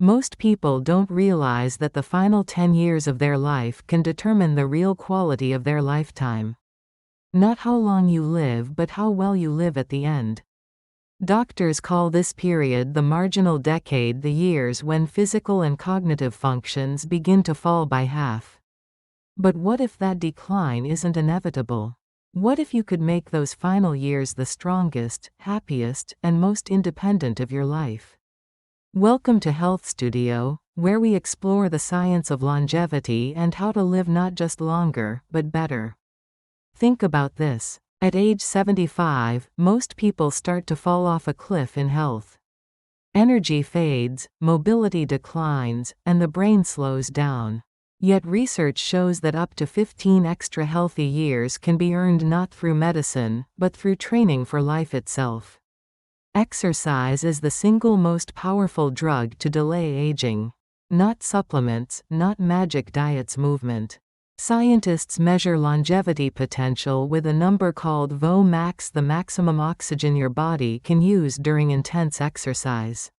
Most people don't realize that the final 10 years of their life can determine the real quality of their lifetime. Not how long you live, but how well you live at the end. Doctors call this period the marginal decade, the years when physical and cognitive functions begin to fall by half. But what if that decline isn't inevitable? What if you could make those final years the strongest, happiest, and most independent of your life? Welcome to Health Studio, where we explore the science of longevity and how to live not just longer, but better. Think about this. At age 75, most people start to fall off a cliff in health. Energy fades, mobility declines, and the brain slows down. Yet research shows that up to 15 extra healthy years can be earned not through medicine, but through training for life itself. Exercise is the single most powerful drug to delay aging. Not supplements, not magic diets, movement. Scientists measure longevity potential with a number called VO2max, the maximum oxygen your body can use during intense exercise.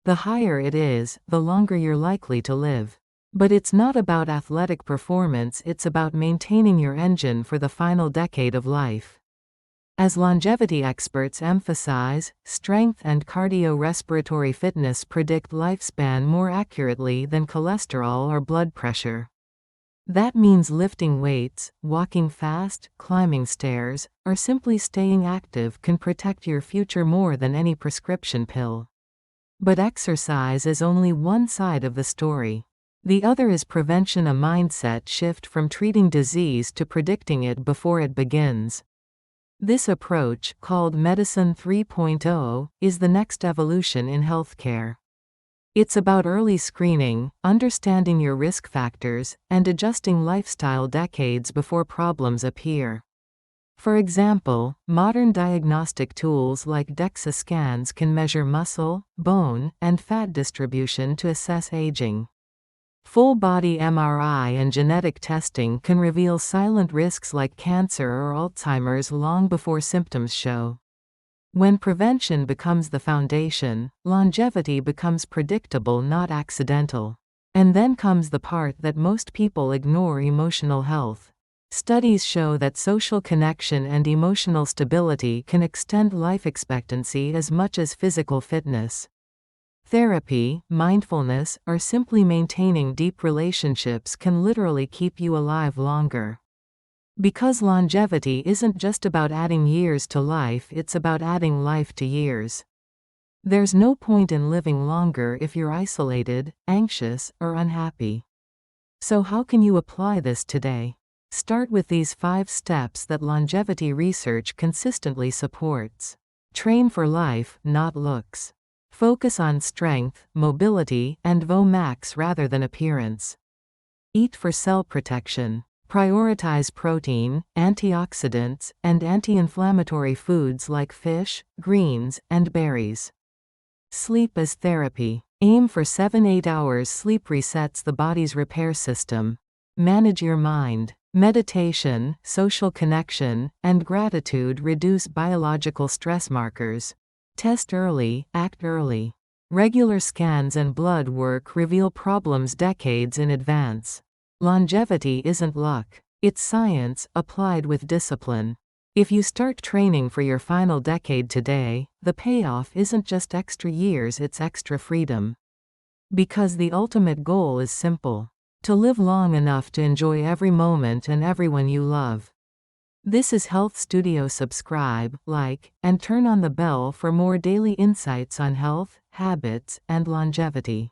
The higher it is, the longer you're likely to live. But it's not about athletic performance, it's about maintaining your engine for the final decade of life. As longevity experts emphasize, strength and cardiorespiratory fitness predict lifespan more accurately than cholesterol or blood pressure. That means lifting weights, walking fast, climbing stairs, or simply staying active can protect your future more than any prescription pill. But exercise is only one side of the story. The other is prevention, a mindset shift from treating disease to predicting it before it begins. This approach, called Medicine 3.0, is the next evolution in healthcare. It's about early screening, understanding your risk factors, and adjusting lifestyle decades before problems appear. For example, modern diagnostic tools like DEXA scans can measure muscle, bone, and fat distribution to assess aging. Full-body MRI and genetic testing can reveal silent risks like cancer or Alzheimer's long before symptoms show. When prevention becomes the foundation, longevity becomes predictable, not accidental. And then comes the part that most people ignore: emotional health. Studies show that social connection and emotional stability can extend life expectancy as much as physical fitness. Therapy, mindfulness, or simply maintaining deep relationships can literally keep you alive longer. Because longevity isn't just about adding years to life, it's about adding life to years. There's no point in living longer if you're isolated, anxious, or unhappy. So how can you apply this today? Start with these 5 steps that longevity research consistently supports. Train for life, not looks. Focus on strength, mobility, and VO2max rather than appearance. Eat for cell protection. Prioritize protein, antioxidants, and anti-inflammatory foods like fish, greens, and berries. Sleep as therapy. Aim for 7-8 hours. Sleep resets the body's repair system. Manage your mind. Meditation, social connection, and gratitude reduce biological stress markers. Test early, act early. Regular scans and blood work reveal problems decades in advance. Longevity isn't luck. It's science, applied with discipline. If you start training for your final decade today, the payoff isn't just extra years, it's extra freedom. Because the ultimate goal is simple: to live long enough to enjoy every moment and everyone you love. This is Health Studio. Subscribe, like, and turn on the bell for more daily insights on health, habits, and longevity.